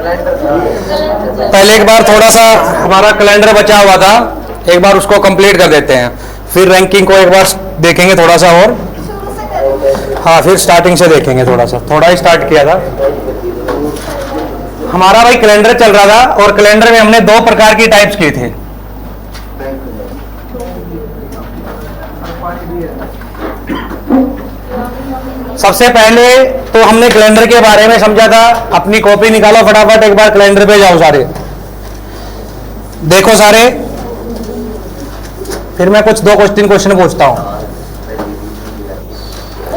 पहले एक बार थोड़ा सा हमारा कैलेंडर बचा हुआ था, एक बार उसको कंप्लीट कर देते हैं, फिर रैंकिंग को एक बार देखेंगे थोड़ा सा और। हाँ, फिर स्टार्टिंग से देखेंगे, थोड़ा ही स्टार्ट किया था हमारा भाई कैलेंडर चल रहा था, और कैलेंडर में हमने दो प्रकार की टाइप्स की थी। सबसे पहले तो हमने कैलेंडर के बारे में समझा था। अपनी कॉपी निकालो फटाफट, एक बार कैलेंडर पे जाओ सारे, देखो सारे, फिर मैं कुछ दो क्वेश्चन पूछता हूं,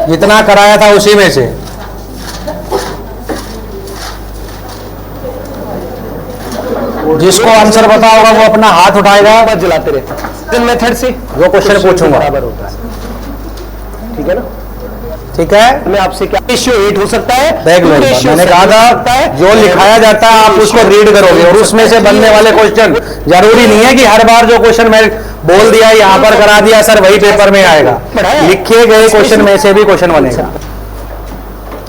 जितना कराया था उसी में से। जिसको आंसर पता होगा वो अपना हाथ उठाएगा। बस जलाते रहे मेथड से वो क्वेश्चन पूछूंगा, बराबर होता है, ठीक है ना? ठीक है। मैं आपसे क्या रेशियो 8 हो सकता है, देख लो, मैंने कहा था जो लिखाया जाता है आप उसको रीड करोगे, और उसमें से बनने वाले क्वेश्चन, जरूरी नहीं है कि हर बार जो क्वेश्चन मैं बोल दिया यहाँ पर करा दिया सर वही पेपर में आएगा। लिखे गए क्वेश्चन में से भी क्वेश्चन बनेगा।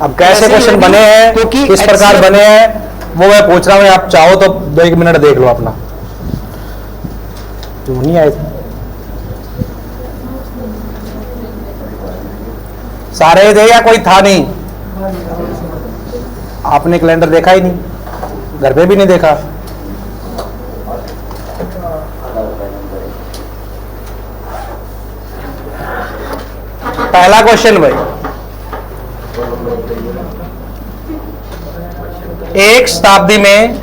अब कैसे क्वेश्चन बने हैं, किस प्रकार बने हैं, वो मैं पूछ रहा हूँ। आप चाहो तो 1 मिनट देख लो अपना। क्यों नहीं आए सारे थे या कोई था नहीं? आपने कैलेंडर देखा ही नहीं, घर पे भी नहीं देखा। पहला क्वेश्चन भाई, एक शताब्दी में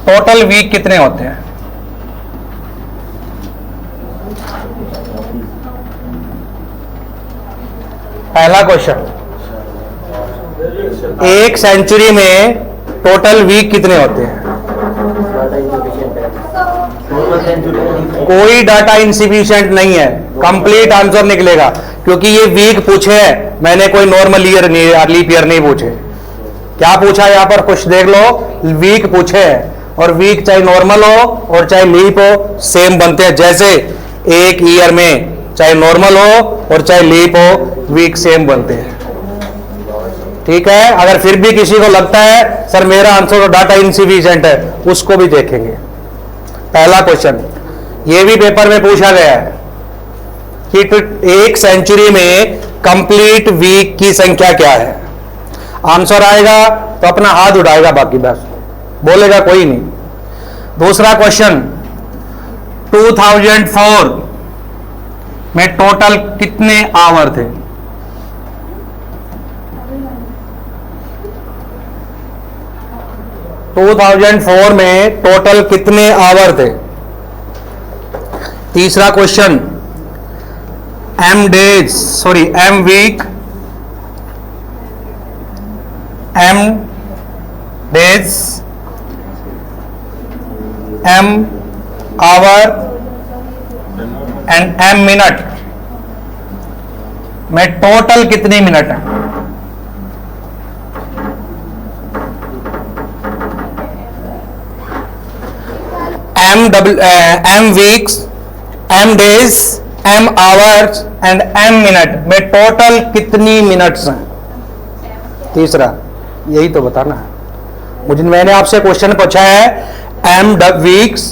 टोटल वीक कितने होते हैं? पहला क्वेश्चन, एक सेंचुरी में टोटल वीक कितने होते हैं? कोई डाटा इनसिफिशिएंट नहीं है, कंप्लीट आंसर निकलेगा, क्योंकि ये वीक पूछे हैं, मैंने कोई नॉर्मल ईयर नहीं, लीप ईयर नहीं पूछे। क्या पूछा यहाँ पर कुछ देख लो, वीक पूछे हैं, और वीक चाहे नॉर्मल हो और चाहे लीप हो सेम बनते हैं। जैसे एक ईयर में चाहे नॉर्मल हो और चाहे लीप हो, वीक सेम बनते हैं, ठीक है। अगर फिर भी किसी को लगता है सर मेरा आंसर तो डाटा इनसिफिशिएंट है, उसको भी देखेंगे। पहला क्वेश्चन ये भी पेपर में पूछा गया है कि एक सेंचुरी में कंप्लीट वीक की संख्या क्या है? आंसर आएगा तो अपना हाथ उठाएगा, बाकी बस बोलेगा कोई नहीं। दूसरा क्वेश्चन, 2004 में टोटल कितने आवर थे? टू 2004 में टोटल कितने आवर थे? तीसरा question, M week, M days, M hour and M minute में टोटल कितने मिनट है? M weeks, M days, M hours and M minute में टोटल कितनी मिनट्स हैं? तीसरा, यही तो बताना है मुझे। मैंने आपसे क्वेश्चन पूछा है M weeks,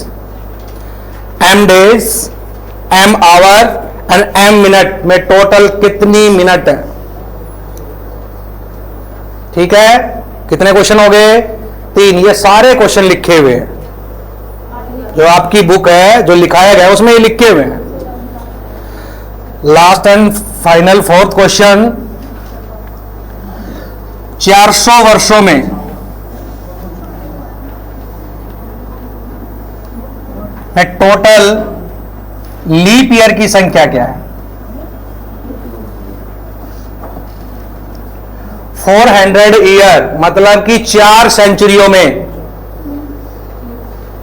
M days, M hour and M minute में टोटल कितनी मिनट है? ठीक है, कितने क्वेश्चन हो गए? 3। ये सारे क्वेश्चन लिखे हुए हैं, जो आपकी बुक है जो लिखाया गया उसमें ये लिखे हुए हैं। Last and final 4th question, 400 वर्षों में टोटल लीप ईयर की संख्या क्या है? 400 ईयर मतलब कि 4 सेंचुरियों में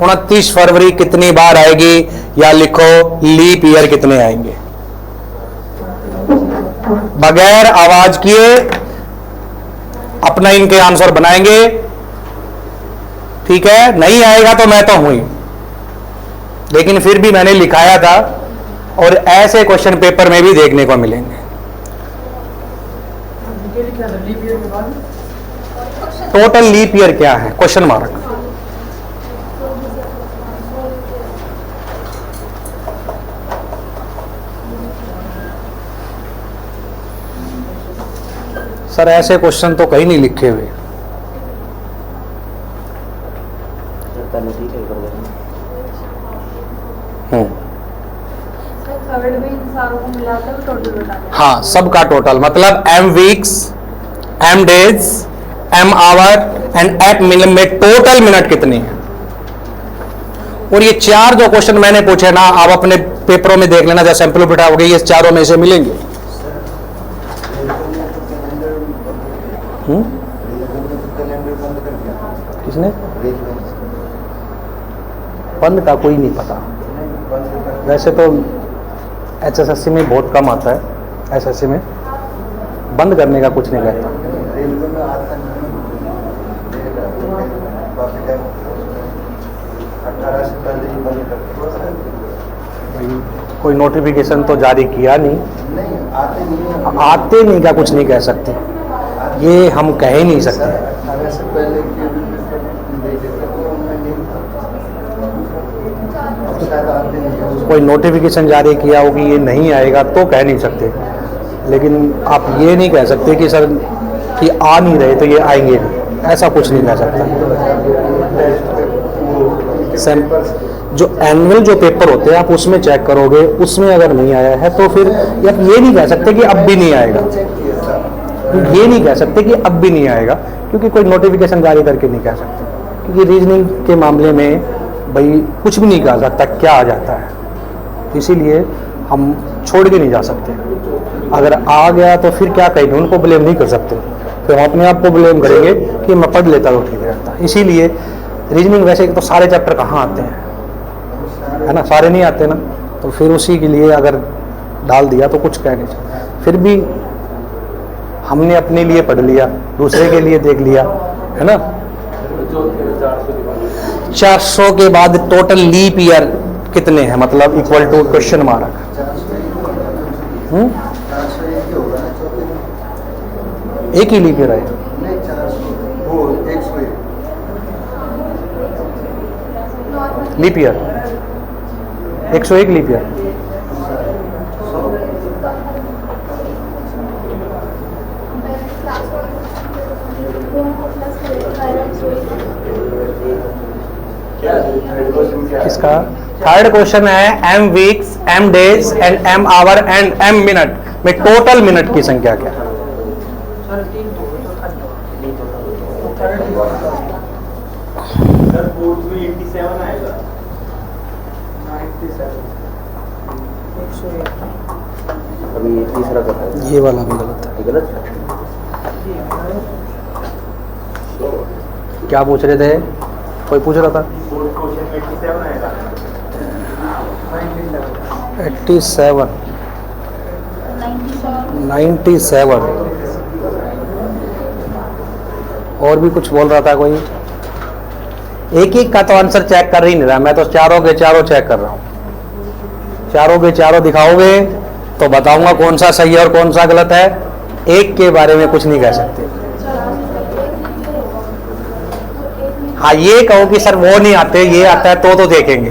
29 फरवरी कितनी बार आएगी, या लिखो लीप ईयर कितने आएंगे। बगैर आवाज किए अपना इनके आंसर बनाएंगे, ठीक है। नहीं आएगा तो मैं तो हूं ही, लेकिन फिर भी मैंने लिखाया था, और ऐसे क्वेश्चन पेपर में भी देखने को मिलेंगे। टोटल लीप ईयर क्या है, क्वेश्चन मार्क। सर ऐसे क्वेश्चन तो कहीं नहीं लिखे हुए। थर्ड में इन सारों को मिलाकर टोटल बता दें। हाँ, सबका टोटल मतलब M weeks, M days, M hour and M minute में टोटल मिनट कितने हैं। और ये चार जो क्वेश्चन मैंने पूछे ना, आप अपने पेपरों में देख लेना, जैसे सैंपल बिठाओगे ये चारों में से मिलेंगे। किसने बंद का कोई नहीं पता। वैसे तो HSSC में बहुत कम आता है, SSC में बंद करने का कुछ नहीं रहता। कोई नोटिफिकेशन तो जारी किया नहीं, आते नहीं का कुछ नहीं कह सकते, ये हम कह ही नहीं सकते। कोई नोटिफिकेशन जारी किया होगी ये नहीं आएगा तो कह नहीं सकते, लेकिन आप ये नहीं कह सकते कि सर कि आ नहीं रहे तो ये आएंगे नहीं, ऐसा कुछ नहीं कह सकता। जो एनुअल जो पेपर होते हैं आप उसमें चेक करोगे, उसमें अगर नहीं आया है तो फिर आप ये नहीं कह सकते कि अब भी नहीं आएगा, ये नहीं कह सकते कि अब भी नहीं आएगा, क्योंकि कोई नोटिफिकेशन जारी करके नहीं कह सकते। क्योंकि रीजनिंग के मामले में भाई कुछ भी नहीं कहा सकता क्या आ जाता है, इसीलिए हम छोड़ के नहीं जा सकते। अगर आ गया तो फिर क्या कहेंगे, उनको ब्लेम नहीं कर सकते, फिर हम अपने आप को ब्लेम करेंगे कि मैं पढ़ लेता तो ठीक रहता। इसीलिए रीजनिंग वैसे तो सारे चैप्टर कहाँ आते हैं, है ना, सारे नहीं आते ना, तो फिर उसी के लिए अगर डाल दिया तो कुछ कह नहीं सकते। फिर भी हमने अपने लिए पढ़ लिया, दूसरे के लिए देख लिया, है ना। 400 के बाद टोटल लीप ईयर कितने हैं, मतलब इक्वल टू क्वेश्चन मार्क। एक ही लीप ईयर है, लीप ईयर 101 लीप ईयर। इसका थर्ड क्वेश्चन है M weeks, M days and M hour and M minute में टोटल मिनट की संख्या क्या है। अभी तीसरा करता है, ये वाला भी गलत है। गलत। क्या पूछ रहे थे, कोई पूछ रहा था 87 97 और भी कुछ बोल रहा था कोई। एक एक का तो आंसर चेक कर ही नहीं रहा, मैं तो चारों के चारों चेक कर रहा हूँ। चारों के चारों दिखाओगे तो बताऊंगा कौन सा सही है और कौन सा गलत है, एक के बारे में कुछ नहीं कह सकते। हाँ ये कहो कि सर वो नहीं आते ये आता है तो देखेंगे।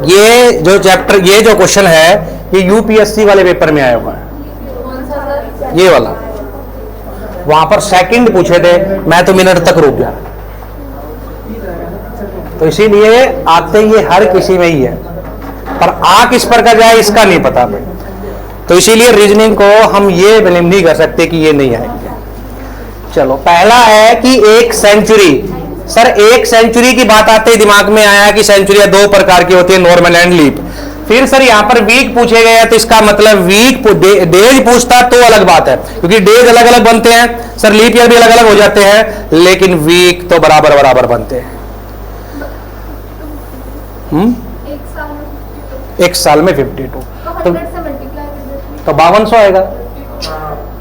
ये जो चैप्टर, ये जो क्वेश्चन है ये यूपीएससी वाले पेपर में आया हुआ है, ये वाला। वहां पर सेकंड पूछे थे, मैं तो मिनट तक रुक गया। तो इसीलिए आते ये हर किसी में ही है, पर आ किस पर का जाए इसका नहीं पता भाई। तो इसीलिए रीजनिंग को हम ये ब्लेम नहीं कर सकते कि ये नहीं आएंगे। चलो पहला है कि एक सेंचुरी। सर एक सेंचुरी की बात आते ही दिमाग में आया कि सेंचुरियां दो प्रकार की होती है, नॉर्मल एंड लीप। फिर सर यहाँ पर वीक पूछे गए हैं तो इसका मतलब वीक डेज पूछता तो अलग बात है, क्योंकि डेज अलग अलग बनते हैं। सर लीप ईयर भी अलग अलग हो जाते हैं, लेकिन वीक तो बराबर बराबर बनते हैं। एक साल में 52 तो 5200 आएगा,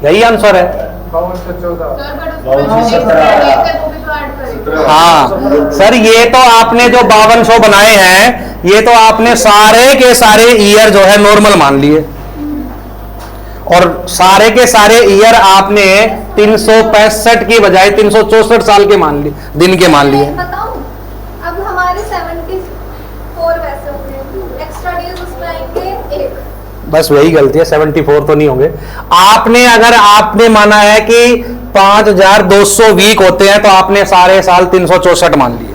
यही आंसर है। हाँ सर ये तो आपने जो 5200 बनाए हैं ये तो आपने सारे के सारे ईयर जो है नॉर्मल मान लिए, और सारे के सारे ईयर आपने 365 की बजाय 364 साल के मान लिए, दिन के मान लिए। बताऊं, अब हमारे 74 वैसे होंगे, एक्स्ट्रा डेज उसमें आएंगे एक। बस वही गलती है, 74 तो नहीं होंगे। आपने अगर आपने माना है कि 5200 वीक होते हैं तो आपने सारे साल 364 मान लिए,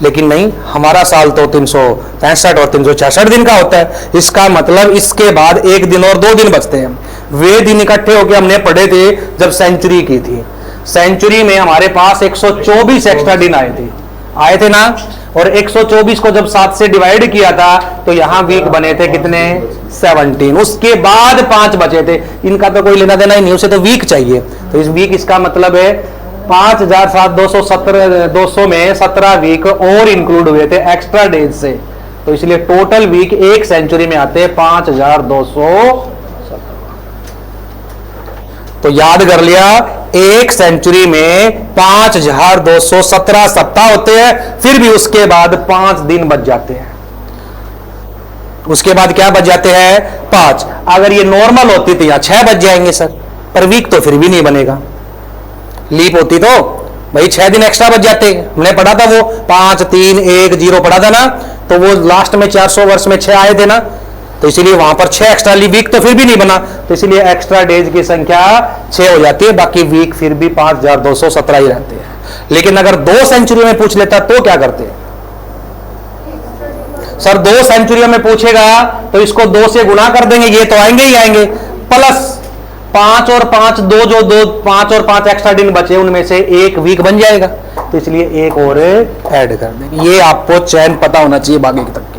लेकिन नहीं, हमारा साल तो 365 और 366 दिन का होता है। इसका मतलब इसके बाद एक दिन और 2 दिन बचते हैं। वे दिन इकट्ठे होकर हमने पढ़े थे जब सेंचुरी की थी। सेंचुरी में हमारे पास 124 एक्स्ट्रा दिन आए थे ना, और 124 को जब 7 से डिवाइड किया था तो यहां वीक बने थे कितने, 17। उसके बाद 5 बचे थे, इनका तो कोई लेना देना ही नहीं, उसे तो वीक चाहिए। तो इस वीक, इसका मतलब है 5,217 में 17 वीक और इंक्लूड हुए थे एक्स्ट्रा डेज से, तो इसलिए टोटल वीक एक सेंचुरी में आते हैं 5,217। तो याद कर लिया, एक सेंचुरी में 5,217 सप्ताह होते हैं, फिर भी उसके बाद 5 दिन बच जाते हैं। उसके बाद क्या बच जाते हैं, 5। अगर ये नॉर्मल होती तो यहां 6 बच जाएंगे सर, पर वीक तो फिर भी नहीं बनेगा। लीप होती तो भाई 6 दिन एक्स्ट्रा बच जाते। हमने पढ़ा था वो 5, 3, 1, 0 पढ़ा था ना, तो वो लास्ट में 400 वर्ष में 6 आए थे ना, तो इसीलिए वहां पर 6 एक्स्ट्रा वीक तो फिर भी नहीं बना, तो इसलिए एक्स्ट्रा डेज की संख्या 6 हो जाती है, बाकी वीक फिर भी 5,217 ही रहते हैं। लेकिन अगर 2 सेंचुरी में पूछ लेता तो क्या करते हैं सर, 2 सेंचुरियों में पूछेगा तो इसको 2 से गुना कर देंगे, ये तो आएंगे ही आएंगे, प्लस 5 और 5, 5 और 5 एक्स्ट्रा दिन बचे, उनमें से एक वीक बन जाएगा, तो इसलिए एक और ऐड कर देंगे। ये आपको चैन पता होना चाहिए बाकी तक के।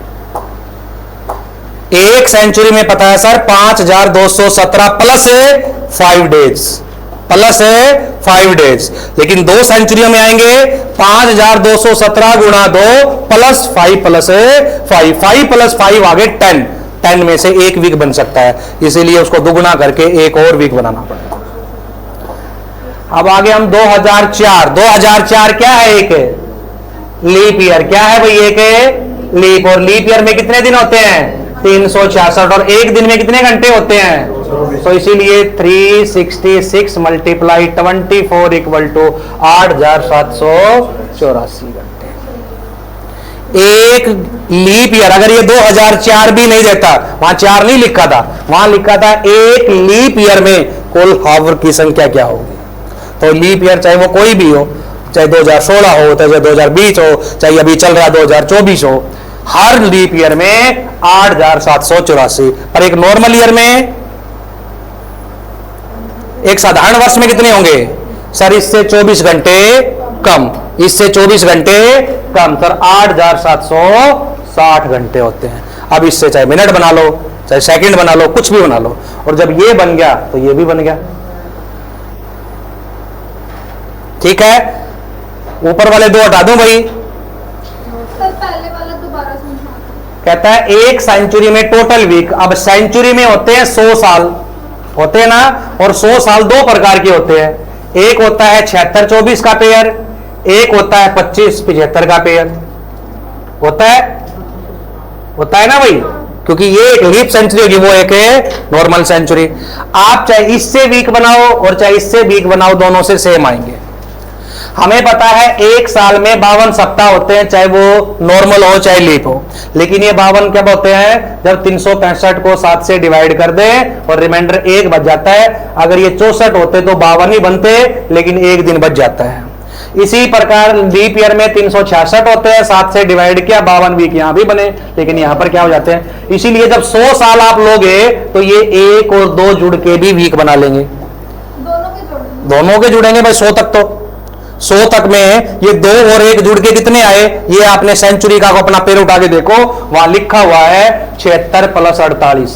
एक सेंचुरी में पता है sir 5,217 plus 5 days, plus 5 days. लेकिन 2 सेंचुरियों में आएंगे 5,217 गुणा 2 प्लस 5 प्लस 5, 5 प्लस 5 आगे 10 में से एक वीक बन सकता है, इसीलिए उसको दुगुना करके एक और वीक बनाना पड़ेगा। अब आगे हम 2004 क्या है, एक लीप ईयर। क्या है भाई, एक लीप, और लीप ईयर में कितने दिन होते हैं, 366, और एक दिन में कितने घंटे होते हैं, तो इसीलिए 366 मल्टीप्लाई 24 इक्वल टू 8,784 घंटे। एक लीप ईयर, अगर ये 2004 भी नहीं देता, वहां 4 नहीं लिखा था, वहां लिखा था एक लीप ईयर में कुल हावर की संख्या क्या होगी। तो लीप ईयर चाहे वो कोई भी हो, चाहे 2016 हो, चाहे 2020 हो, चाहे अभी चल रहा 2024 हो, हर लीप ईयर में 8,784। पर एक नॉर्मल ईयर में, एक साधारण वर्ष में कितने होंगे सर, इससे 24 घंटे कम, इससे 24 घंटे कम, सर 8,760 घंटे होते हैं। अब इससे चाहे मिनट बना लो, चाहे सेकंड बना लो, कुछ भी बना लो, और जब ये बन गया तो ये भी बन गया। ठीक है, ऊपर वाले 2 हटा दूं भाई, पहले वाला दोबारा समझा। कहता है एक सेंचुरी में टोटल वीक। अब सेंचुरी में होते हैं 100 साल होते हैं ना, और 100 साल 2 प्रकार के होते हैं, एक होता है 76-24 का पेयर, एक होता है 25-75 का पेयर। होता है ना भाई, क्योंकि ये एक लीप सेंचुरी होगी, वो एक है नॉर्मल सेंचुरी। आप चाहे इससे वीक बनाओ और चाहे इससे वीक बनाओ, दोनों से सेम आएंगे। हमें पता है एक साल में 52 सप्ताह होते हैं, चाहे वो नॉर्मल हो चाहे लीप हो, लेकिन ये 52 कब होते हैं, जब 365 को 7 से डिवाइड कर दें और रिमाइंडर 1 बच जाता है। अगर ये 64 होते तो 52 ही बनते, लेकिन एक दिन बच जाता है। इसी प्रकार लीप ईयर में 366 होते हैं, 7 से डिवाइड किया, 52 वीक यहां भी बने, लेकिन यहां पर क्या हो जाते हैं। इसीलिए जब 100 साल आप लोगे तो ये 1 और 2 जुड़ के भी वीक बना लेंगे, दोनों के जुड़ेंगे भाई 100 तक। तो 100 तक में ये 2 और 1 जुड़ के कितने आए, ये आपने सेंचुरी का अपना पेड़ उठा के देखो, वहां लिखा हुआ है 76 प्लस 48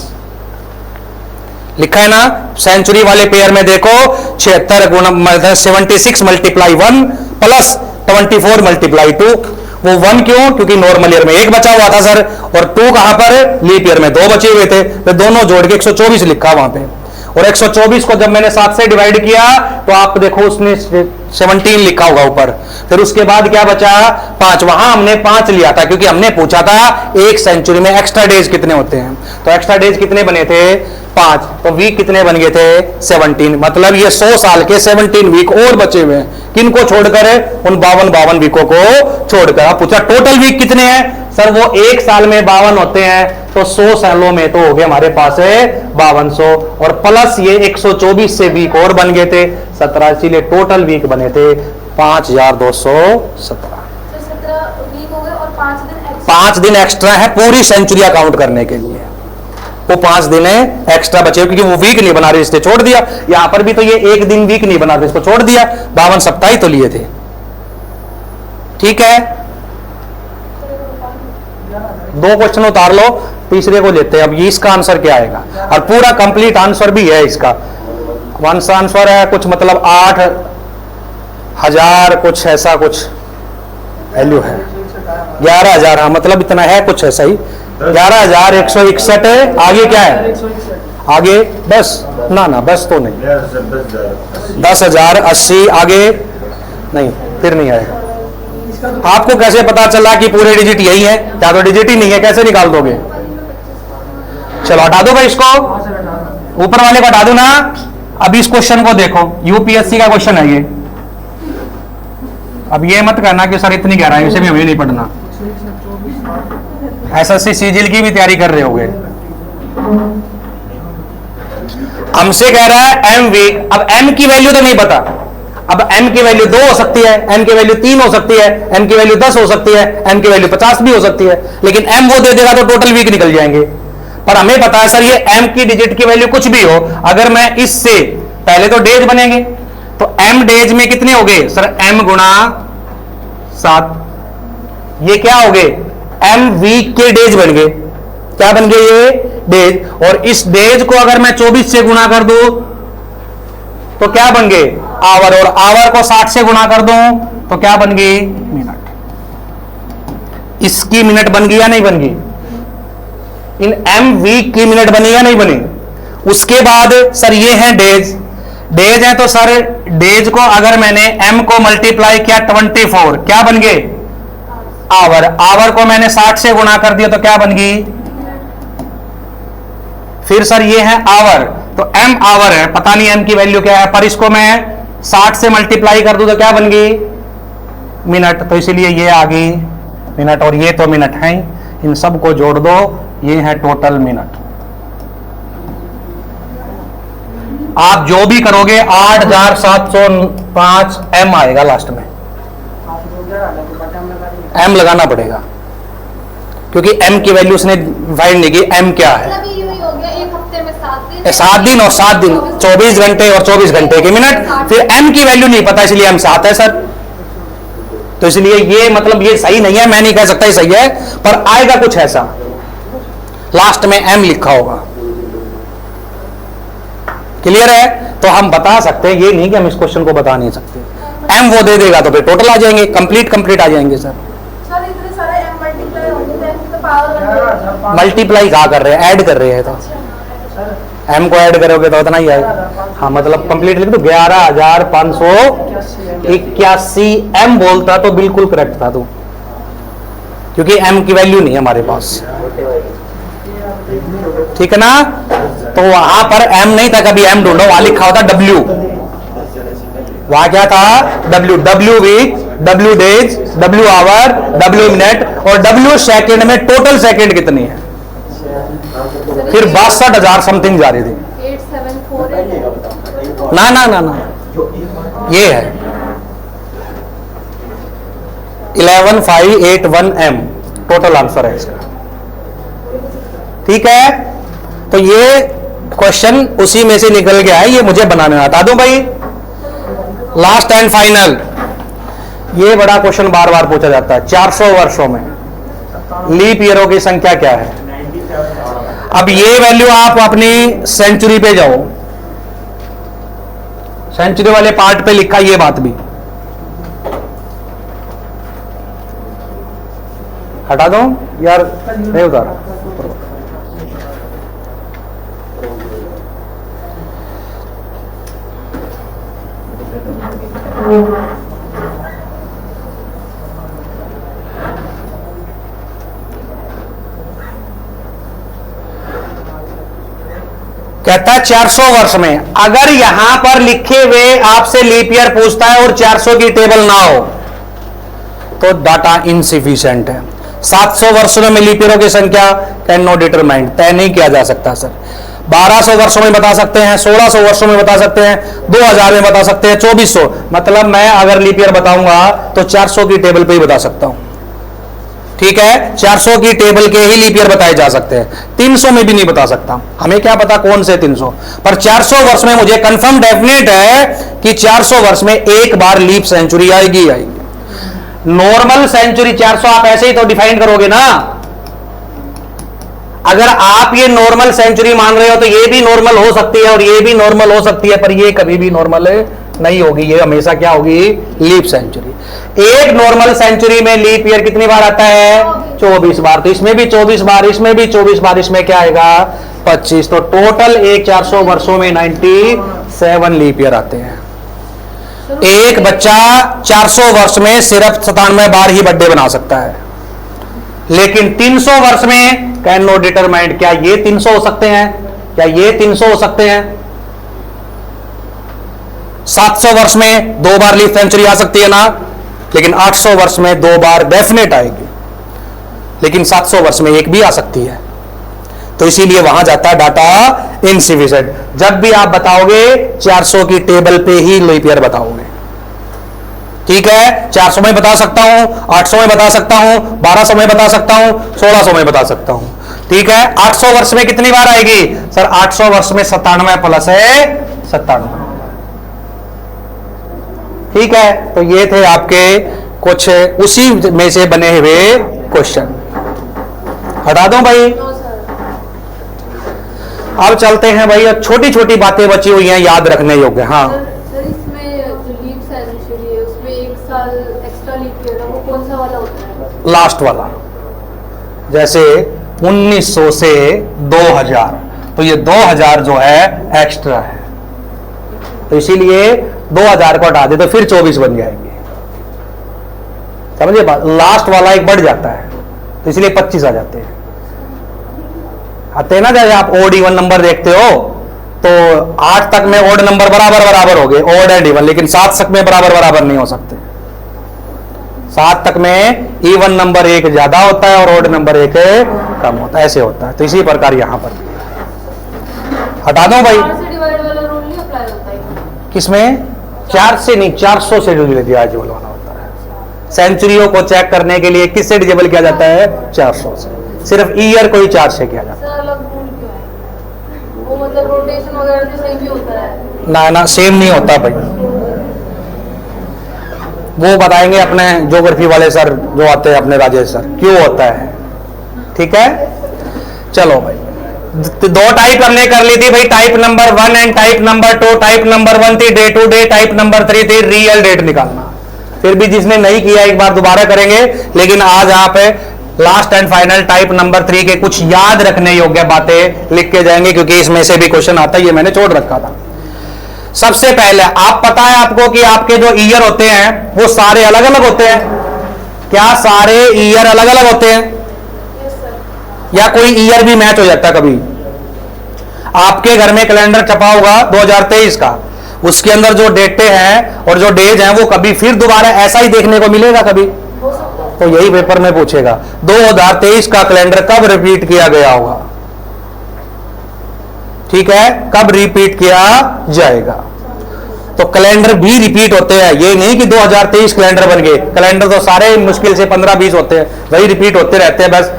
लिखा है ना। सेंचुरी वाले पेयर में देखो 76 गुणा 76 मल्टीप्लाई 1 प्लस 24 मल्टीप्लाई 2। वो 1 क्यों, क्योंकि नॉर्मल ईयर में 1 बचा हुआ था सर, और 2 कहां पर, लीप ईयर में 2 बचे हुए थे, तो दोनों जोड़ के 124 लिखा वहां पे। और 124 को जब मैंने 7 से डिवाइड किया तो आप देखो उसने 17 लिखा होगा ऊपर। फिर उसके बाद क्या बचा 5, वहां हमने 5 लिया था क्योंकि हमने पूछा था एक सेंचुरी में एक्स्ट्रा डेज कितने होते हैं। तो एक्स्ट्रा डेज कितने बने थे 5, तो वीक कितने बन गए थे 17। मतलब ये 100 साल के 17 वीक और बचे हुए हैं, किनको छोड़कर, उन 52 वीकों को छोड़कर। आप पूछा टोटल वीक कितने हैं सर, वो एक साल में 52 होते हैं, तो 100 सालों में तो हो गए हमारे पास है 5200 और प्लस ये 124 से वीक और बन गए थे 17, इसीलिए टोटल वीक बने थे 5217। 17 वीक हो गए और 5 दिन एक्स्ट्रा। 5 दिन एक्स्ट्रा है पूरी सेंचुरी अकाउंट करने के लिए, वो 5 दिन एक्स्ट्रा बचे क्योंकि वो वीक नहीं बना रहे इसलिए छोड़ दिया। यहां पर भी तो ये एक दिन वीक नहीं बना रहे इसको छोड़ दिया, 52 सप्ताह ही तो लिए थे। ठीक है, 2 क्वेश्चन उतार लो, तीसरे को लेते हैं। अब ये इसका आंसर क्या आएगा, और पूरा कंप्लीट आंसर भी है इसका। वंस आंसर है कुछ मतलब 8000 कुछ ऐसा कुछ वैल्यू है, 11000, हाँ मतलब इतना है कुछ ऐसा ही, 11161 है। आगे क्या है, आगे 10 ना बस तो नहीं, 10,080 आगे नहीं, फिर नहीं आएगा। आपको कैसे पता चला कि पूरे डिजिट यही है, क्या तो डिजिट ही नहीं है, कैसे निकाल दोगे। चलो हटा दो भाई इसको, ऊपर वाले को हटा दो ना। अब इस क्वेश्चन को देखो, यूपीएससी का क्वेश्चन है ये। अब ये मत कहना कि सर इतनी गहराई है, इसे भी हमें नहीं पढ़ना। एसएससी सीजीएल की भी तैयारी कर रहे होगे। हमसे कह रहा है एम वीक, अब एम की वैल्यू तो नहीं पता। अब m की वैल्यू 2 हो सकती है, m की वैल्यू 3 हो सकती है, m की वैल्यू 10 हो सकती है, m की वैल्यू 50 भी हो सकती है, लेकिन m वो दे देगा तो टोटल वीक निकल जाएंगे। पर हमें पता है सर ये m की डिजिट की वैल्यू कुछ भी हो, अगर मैं इससे पहले तो डेज बनेंगे, तो m डेज में कितने हो गए सर, m गुणा 7, ये क्या हो गए m वीक के डेज बन गए। क्या बन गए ये डेज, और इस डेज को अगर मैं 24 से गुणा कर दूं तो क्या बन गए आवर, और आवर को 60 से गुणा कर दूं तो क्या बन गई मिनट। इसकी मिनट बन गई या नहीं बन गई, इन एम वीक की मिनट बनी या नहीं बनी। उसके बाद सर ये है डेज, डेज है तो सर डेज को अगर मैंने एम को मल्टीप्लाई किया 24, क्या बन गए आवर, आवर को मैंने 60 से गुणा कर दिया तो क्या बन गई। फिर सर ये है आवर, तो m आवर है, पता नहीं m की वैल्यू क्या है, पर इसको मैं 60 से मल्टीप्लाई कर दूं तो क्या बन गई मिनट, तो इसीलिए ये आ गई मिनट, और ये तो मिनट है, इन सब को जोड़ दो, ये है टोटल मिनट। आप जो भी करोगे 8705 m आएगा लास्ट में, m लगाना पड़ेगा क्योंकि m की वैल्यू उसने फाइंड नहीं की, m क्या है। मतलब ये हो गया एक हफ्ते में 7 दिन, 7 दिन और 7 दिन 24 घंटे और 24 घंटे के मिनट। फिर m की वैल्यू नहीं पता इसलिए m 7 है सर, तो इसलिए ये मतलब ये सही नहीं है, मैं नहीं कह सकता ये सही है, पर आएगा कुछ ऐसा, लास्ट में m लिखा होगा। क्लियर है, तो हम बता सकते हैं, ये नहीं कि हम इस क्वेश्चन को बता नहीं सकते। m वो दे देगा तो फिर टोटल आ जाएंगे, कंप्लीट आ जाएंगे सर। सर इतने सारे m मल्टीप्लाई होंगे तो m की तो पावर मल्टीप्लाई कहा कर रहे हैं, ऐड कर रहे हैं, तो m को ऐड करोगे तो उतना ही आएगा। हाँ मतलब कंप्लीट लिख दो, 11581 m बोलता तो बिल्कुल करेक्ट था तू, क्योंकि m की वैल्यू नहीं है हमारे पास, ठीक है ना। तो वहां पर m नहीं था, कभी m ढूंढो, वहां लिखा होता w, वहां क्या था w week, w days, w hour, w minute, और w सेकंड में टोटल सेकंड कितनी है, फिर 62,000 समथिंग जा रही थी। 874 ना ये है 11581 m टोटल आंसर है इसका, ठीक है। तो ये क्वेश्चन उसी में से निकल गया है, ये मुझे बनाने आता दूं भाई। लास्ट एंड फाइनल, ये बड़ा क्वेश्चन बार बार पूछा जाता है, 400 वर्षों में लीप ईयरों की संख्या क्या है। अब ये वैल्यू आप अपनी सेंचुरी पे जाओ, सेंचुरी वाले पार्ट पे लिखा ये बात भी, हटा दो यार, नहीं उतारा। कहता है 400 वर्ष में। अगर यहां पर लिखे हुए आपसे लीप ईयर पूछता है और 400 की टेबल ना हो तो डाटा इनसिफिशिएंट है। 700 वर्षों में लीप ईयरों की संख्या कैन नॉट डिटरमाइन, तय नहीं किया जा सकता सर। 1200 वर्षों में बता सकते हैं, 1600 वर्षों में बता सकते हैं, 2000 में बता सकते हैं, 2400। मतलब मैं अगर लीप ईयर बताऊंगा तो 400 की टेबल पे ही बता सकता हूं, ठीक है। 400 की टेबल के ही लीप ईयर बताए जा सकते हैं, 300 में भी नहीं बता सकता। हमें क्या पता कौन से 300, पर 400 वर्ष में मुझे कंफर्म डेफिनेट है कि 400 वर्ष में एक बार लीप सेंचुरी आएगी आएगी। नॉर्मल सेंचुरी 400 आप ऐसे ही तो डिफाइन करोगे ना। अगर आप ये नॉर्मल सेंचुरी मान रहे हो तो ये भी नॉर्मल हो सकती है और ये भी नॉर्मल हो सकती है, पर ये कभी भी नॉर्मल नहीं होगी। ये हमेशा क्या होगी, लीप सेंचुरी। एक नॉर्मल सेंचुरी में लीप ईयर कितनी बार आता है, 24 बार। तो इसमें भी 24 बार, इसमें भी 24 बार, इसमें क्या आएगा 25। तो टोटल एक 400 वर्षों में 97 लीप ईयर आते हैं। एक बच्चा 400 वर्ष में सिर्फ 97 बार ही बर्थडे बना सकता है, लेकिन 300 वर्ष में कैन नॉट डिटरमाइंड। क्या ये 300 हो सकते हैं, क्या ये 300 हो सकते हैं। 700 वर्ष में 2 बार लीप सेंचुरी आ सकती है ना, लेकिन 800 वर्ष में 2 बार डेफिनेट आएगी, लेकिन 700 वर्ष में एक भी आ सकती है। तो इसीलिए वहां जाता है डाटा इनसिफिशिएंट। जब भी आप बताओगे 400 की टेबल पे ही लीप ईयर बताओगे, ठीक है। 400 में बता सकता हूं, 800 में बता सकता हूं, 1200 में बता सकता हूं, 1600 में बता सकता हूं, ठीक है। 800 वर्ष में कितनी बार आएगी सर, 800 वर्ष में 97 प्लस है 97, ठीक है। तो ये थे आपके कुछ उसी में से बने हुए क्वेश्चन। हटा दूं भाई, अब चलते हैं भाई। अब छोटी छोटी बातें बची हुई हैं याद रखने योग्य। हाँ सर, इसमें जो लीप सेंचुरी है उसमें 1 साल एक्स्ट्रा लीप ईयर है, वो कौन सा वाला होता है? लास्ट वाला, जैसे 1900 से 2000, तो ये 2000 जो है एक्स्ट्रा है, तो इसीलिए 2000 को हटा दे तो फिर 24 बन जाएंगे, समझे बात। लास्ट वाला एक बढ़ जाता है तो इसलिए 25 आ जाते हैं, आते हैं ना। जैसे आप ओड इवन नंबर देखते हो तो 8 तक में ओड नंबर बराबर बराबर हो गए, ओड एंड इवन, लेकिन 7 तक में बराबर बराबर नहीं हो सकते। 7 तक में इवन नंबर एक ज्यादा होता है और ओड नंबर एक कम होता है, ऐसे होता है। तो इसी प्रकार यहां पर हटा दो भाई। 4 से डिवाइड वाला रूल नहीं अप्लाई होता है किसमें, 4 से नहीं 400 से डिविजिबल होना होता है। सेंचुरियों को चेक करने के लिए किससे डिविजिबल किया जाता है, 400 से। सिर्फ ईयर को ही 4 से किया जाता है। सर, अलग रूल क्यों है? वो मतलब रोटेशन वगैरह तो सही भी होता है ना ना, सेम नहीं होता भाई, वो बताएंगे अपने ज्योग्राफी वाले सर जो आते हैं, अपने राजेश सर, क्यों होता है, ठीक है। चलो भाई, 2 टाइप हमने कर ली थी भाई, type number 1 and type number 2। Type number 1 थी day to day, type number 3 थी रियल डेट निकालना। फिर भी जिसने नहीं किया एक बार दोबारा करेंगे, लेकिन आज आप last and final type number 3 के कुछ याद रखने योग्य बातें लिख के जाएंगे, क्योंकि इसमें से भी क्वेश्चन आता है, ये मैंने छोड़ रखा था। सबसे पहले आप पता है आपको कि आपके जो ईयर होते हैं वो सारे अलग अलग होते हैं। क्या सारे ईयर अलग अलग होते हैं, या कोई ईयर भी मैच हो जाता है कभी। आपके घर में कैलेंडर छपा होगा 2023 का, उसके अंदर जो डेटें हैं और जो डेज हैं वो कभी फिर दोबारा ऐसा ही देखने को मिलेगा कभी, तो यही पेपर में पूछेगा 2023 का कैलेंडर कब रिपीट किया गया होगा, ठीक है, कब रिपीट किया जाएगा। तो कैलेंडर भी रिपीट होते हैं, ये नहीं कि 2023 कैलेंडर बन गए। कैलेंडर तो सारे मुश्किल से 15-20 होते हैं, वही रिपीट होते रहते हैं, बस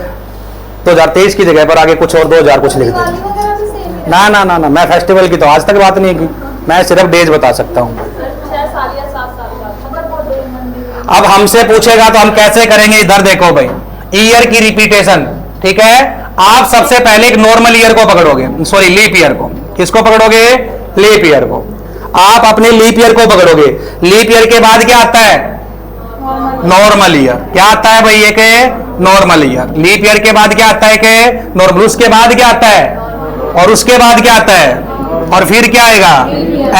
2023 की जगह पर आगे कुछ और 2000 कुछ लिख दिवाली देते। वगैरह भी सेम है। ना ना ना ना, मैं फेस्टिवल की तो आज तक बात नहीं की, मैं सिर्फ डेज बता सकता हूं। 6 साल या 7 साल का, अगर वो 2 मंदिर अब हमसे पूछेगा तो हम कैसे करेंगे, इधर देखो भाई, ईयर की रिपीटेशन, ठीक है। आप सबसे पहले एक नॉर्मल ईयर को पकड़ोगे, सॉरी लीप ईयर को। किसको पकड़ोगे, लीप ईयर को। आप अपने लीप ईयर को पकड़ोगे। लीप ईयर के बाद क्या आता है, नॉर्मल ईयर। क्या आता है भाई, एक नॉर्मल ईयर। लीप ईयर के बाद क्या आता है, कि नॉर्मल। उसके बाद क्या आता है, और उसके बाद क्या आता है, और फिर क्या आएगा,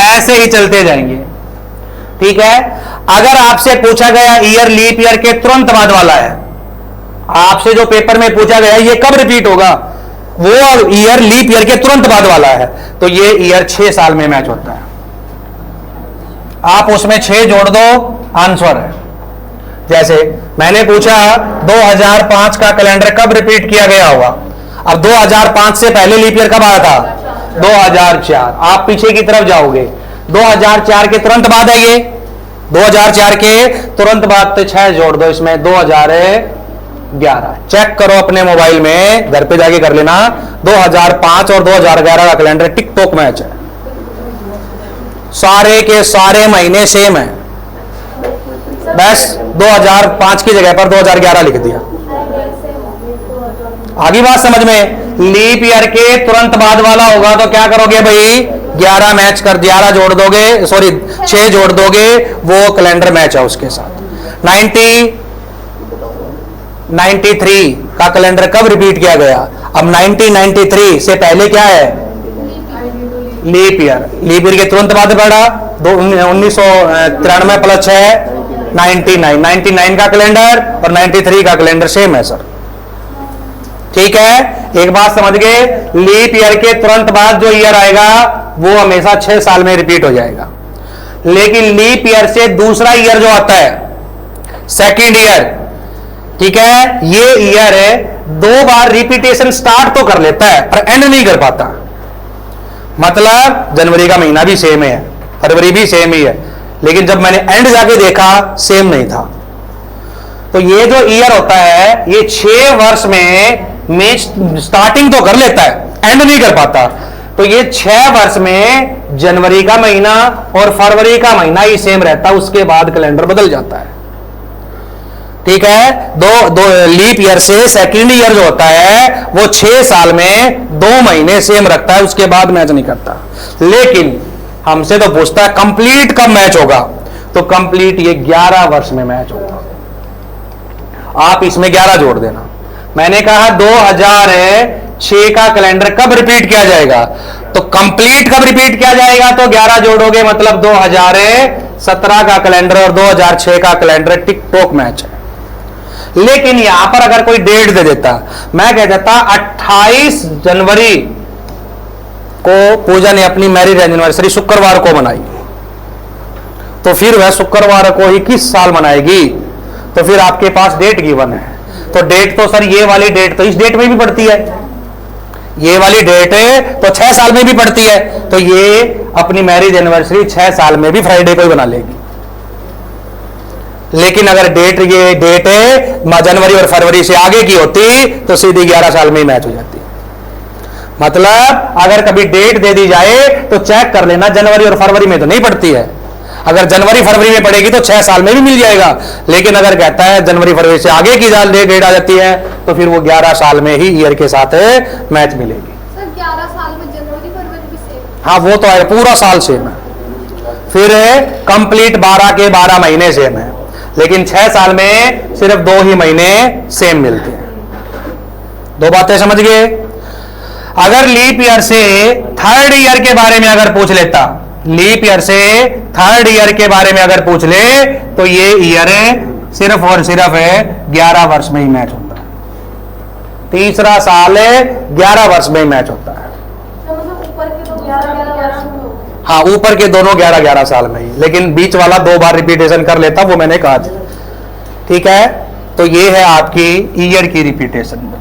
ऐसे ही चलते जाएंगे। ठीक है। अगर आपसे पूछा गया ईयर लीप ईयर के तुरंत बाद वाला है, आपसे जो पेपर में पूछा गया ये कब रिपीट होगा, वो ईयर लीप ईयर के तुरंत बाद वाला है, तो ये ईयर 6 साल में मैच होता है। आप उसमें 6 जोड़ दो, आंसर है। जैसे मैंने पूछा 2005 का कैलेंडर कब रिपीट किया गया होगा, अब 2005 से पहले लीप ईयर कब आया था, 2004। आप पीछे की तरफ जाओगे, 2004 के तुरंत बाद है ये, 2004 के तुरंत बाद, तो 6 जोड़ दो इसमें, 2011। चेक करो अपने मोबाइल में, घर पे जाके कर लेना, 2005 और 2011 का कैलेंडर टिक टॉक मैच है, सारे के सारे महीने सेम है, बस 2005 की जगह पर 2011 लिख दिया। आगे बात समझ में। लीप ईयर के तुरंत बाद वाला होगा तो क्या करोगे भाई, 11 मैच कर, 11 जोड़ दोगे, सॉरी 6 जोड़ दोगे, वो कैलेंडर मैच है उसके साथ। 1993 का कैलेंडर कब रिपीट किया गया, अब 1993 से पहले क्या है, लीप ईयर। लीप ईयर के तुरंत बाद बढ़ा 1993 प्लस 6 99 का कैलेंडर और 93 का कैलेंडर सेम है सर, ठीक है। एक बात समझ गए, लीप ईयर के तुरंत बाद जो ईयर आएगा वो हमेशा 6 साल में रिपीट हो जाएगा, लेकिन लीप ईयर से दूसरा ईयर जो आता है, सेकंड ईयर, ठीक है, ये ईयर है 2 बार रिपीटेशन स्टार्ट तो कर लेता है पर एंड नहीं कर पाता। मतलब जनवरी का महीना भी सेम है, फरवरी भी सेम ही है, लेकिन जब मैंने एंड जाके देखा सेम नहीं था। तो ये जो ईयर होता है ये 6 वर्ष में स्टार्टिंग तो कर लेता है, एंड नहीं कर पाता। तो ये 6 वर्ष में जनवरी का महीना और फरवरी का महीना ही सेम रहता है, उसके बाद कैलेंडर बदल जाता है, ठीक है। दो लीप ईयर से सेकंड ईयर जो होता है वो 6 साल में 2 महीने सेम रखता है, उसके बाद मैच नहीं करता। लेकिन हमसे तो पूछता है कंप्लीट कब मैच होगा, तो कंप्लीट ये 11 वर्ष में मैच होगा। आप इसमें 11 जोड़ देना। मैंने कहा 2006 का कैलेंडर कब रिपीट किया जाएगा, तो कंप्लीट कब रिपीट किया जाएगा, तो 11 जोड़ोगे, मतलब 2017 का कैलेंडर और 2006 का कैलेंडर टिक टॉक मैच है। लेकिन यहां पर अगर कोई डेट दे देता, मैं कह देता 28 जनवरी को पूजा ने अपनी मैरिज एनिवर्सरी शुक्रवार को मनाई, तो फिर वह शुक्रवार को ही किस साल मनाएगी, तो फिर आपके पास डेट गिवन है। तो डेट तो सर ये वाली डेट तो इस डेट में भी पड़ती है, ये वाली डेट तो 6 साल में भी पड़ती है, तो ये अपनी मैरिज एनिवर्सरी 6 साल में भी फ्राइडे को ही बना लेगी। लेकिन अगर डेट ये डेट जनवरी और फरवरी से आगे की होती तो सीधी 11 साल में ही मैच हो जाती। मतलब अगर कभी डेट दे दी जाए तो चेक कर लेना, जनवरी और फरवरी में तो नहीं पड़ती है, अगर जनवरी फरवरी में पड़ेगी तो 6 साल में भी मिल जाएगा। लेकिन अगर कहता है जनवरी फरवरी से आगे की डेट आ जाती है तो फिर वो 11 साल में ही ईयर के साथ मैच मिलेगी। सर 11 साल में जनवरी फरवरी भी सेम? हाँ वो तो है, पूरा साल सेम है। फिर कंप्लीट 12 के 12 महीने सेम है, लेकिन 6 साल में सिर्फ 2 ही महीने सेम मिलते हैं। 2 बातें समझ गए। अगर लीप ईयर से थर्ड ईयर के बारे में अगर पूछ लेता, लीप ईयर से थर्ड ईयर के बारे में अगर पूछ ले तो ये ईयर सिर्फ और सिर्फ 11 वर्ष में ही मैच होता है। तीसरा साल 11 वर्ष में ही मैच होता है। ऊपर के तो 11 हाँ ऊपर के दोनों 11-11 साल में ही, लेकिन बीच वाला 2 बार रिपीटेशन कर लेता, वो मैंने कहा था, ठीक है। तो ये है आपकी ईयर की रिपीटेशन।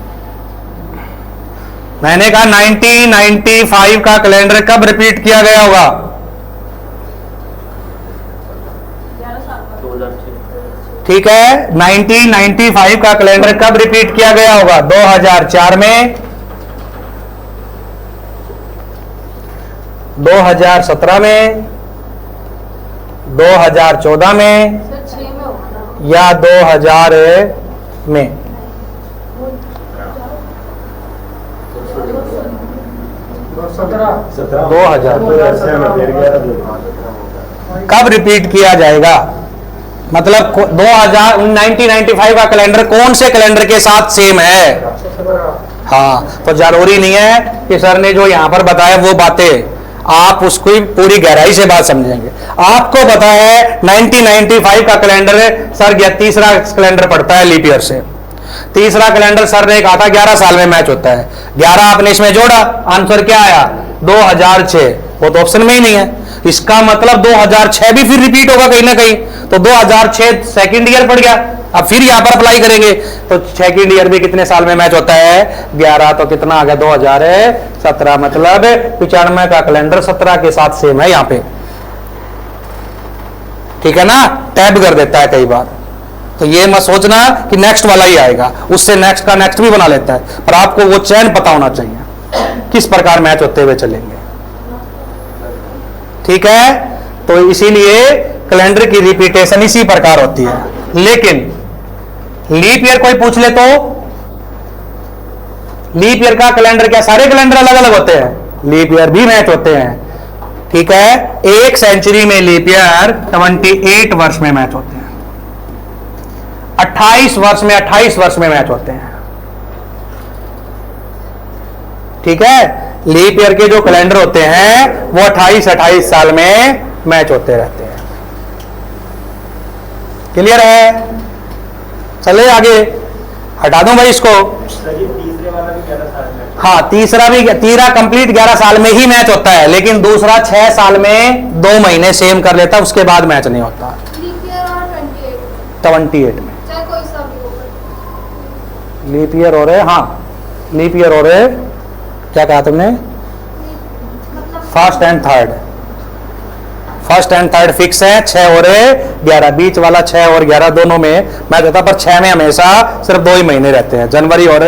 मैंने कहा 1995 का कैलेंडर कब रिपीट किया गया होगा, 2006। ठीक है। 1995 का कैलेंडर कब रिपीट किया गया होगा, 2004 में, 2017 में, 2014 में, सर 6 में होगा या 2000 में। 2000 कब रिपीट किया जाएगा, मतलब 1995 का कैलेंडर कौन से कैलेंडर के साथ सेम है। हाँ तो जरूरी नहीं है कि सर ने जो यहां पर बताया वो बातें आप उसको पूरी गहराई से बात समझेंगे। आपको पता है 1995 का कैलेंडर सर तीसरा कैलेंडर पड़ता है लीप ईयर से। तीसरा कैलेंडर सर ने कहा था 11 साल में मैच होता है, 11 आपने इसमें जोड़ा, आंसर क्या आया 2006। वो तो ऑप्शन में ही नहीं है। इसका मतलब 2006 भी फिर रिपीट होगा कहीं ना कहीं, तो 2006 सेकंड ईयर पड़ गया। अब फिर यहां पर अप्लाई करेंगे तो सेकंड ईयर भी कितने साल में मैच होता है 11, तो कितना आ गया 2017, मतलब 95 का कैलेंडर 17 के साथ सेम है यहां पे, ठीक है ना, टैब कर देता है कई बार। तो ये मत सोचना कि नेक्स्ट वाला ही आएगा, उससे नेक्स्ट का नेक्स्ट भी बना लेता है, पर आपको वो चैन पता होना चाहिए किस प्रकार मैच होते हुए चलेंगे, ठीक है। तो इसीलिए कैलेंडर की रिपीटेशन इसी प्रकार होती है। लेकिन लीप ईयर कोई पूछ ले तो लीप ईयर का कैलेंडर क्या सारे कैलेंडर अलग अलग होते हैं? लीप ईयर भी मैच होते हैं, ठीक है। एक सेंचुरी में लीप ईयर 28 वर्ष में मैच होते हैं, 28 वर्ष में 28 वर्ष में मैच होते हैं, ठीक है। लीप ईयर के जो कैलेंडर होते हैं वो 28 साल में मैच होते रहते हैं। क्लियर है? चले आगे, हटा दूं भाई इसको। तीसरे वाला भी 11 साल में, हाँ तीसरा कंप्लीट 11 साल में ही मैच होता है, लेकिन दूसरा 6 साल में 2 महीने सेम कर लेता है, उसके बाद मैच नहीं होता। लीप ईयर और 28 में चाहे कोई सा भी हो। लीप ईयर हो रहे, हाँ लीप ईयर हो रहे, क्या कहा तुमने? First and third, first and third fix है, 6 हो रहे 11, बीच वाला 6 और 11 दोनों में मैच होता, पर 6 में हमेशा सिर्फ 2 ही महीने रहते हैं, जनवरी और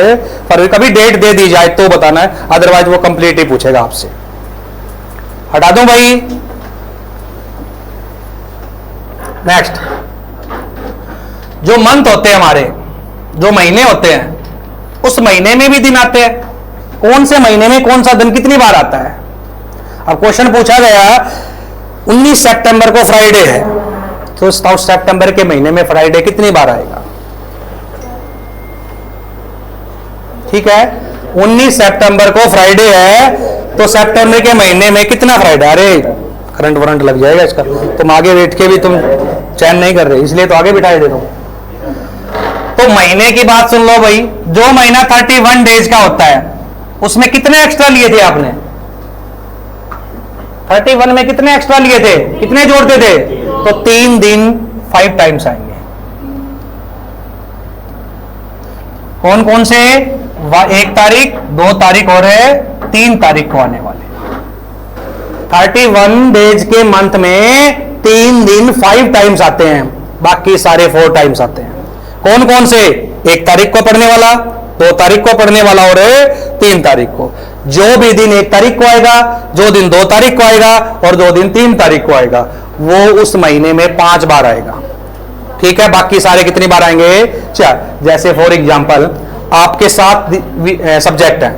फरवरी। कभी डेट दे दी जाए तो बताना है, अदरवाइज वो कंप्लीट ही पूछेगा आपसे। हटा दूं भाई। नेक्स्ट, जो मंथ होते हैं हमारे, जो महीने होते हैं, उस महीने में भी दिन आते हैं। कौन से महीने में कौन सा दिन कितनी बार आता है? अब क्वेश्चन पूछा गया 19 सितंबर को फ्राइडे है, तो 7 सितंबर के महीने में फ्राइडे कितनी बार आएगा? ठीक है, 19 सितंबर को फ्राइडे है, तो सितंबर के महीने में कितना फ्राइडे? अरे करंट वरंट लग जाएगा इसका, तुम आगे बैठ के भी तुम चैन नहीं कर रहे, इसलिए तो आगे बिठाए दे दो। तो महीने की बात सुन लो भाई, जो महीना 31 डेज का होता है उसमें कितने एक्स्ट्रा लिए थे आपने? 31 में कितने एक्स्ट्रा लिए थे, कितने जोड़ते थे? तो 3 दिन 5 टाइम्स आएंगे। कौन कौन से? 1 तारीख, 2 तारीख और 3 तारीख को आने वाले। 31 डेज के मंथ में 3 दिन 5 टाइम्स आते हैं, बाकी सारे 4 टाइम्स आते हैं। कौन कौन से? 1 तारीख को पढ़ने वाला, 2 तारीख को पढ़ने वाला और 3 तारीख को। जो भी दिन 1 तारीख को आएगा, जो दिन 2 तारीख को आएगा और जो दिन 3 तारीख को आएगा, वो उस महीने में 5 बार आएगा, ठीक है। बाकी सारे कितनी बार आएंगे? 4। जैसे फॉर एग्जांपल आपके 7 सब्जेक्ट हैं,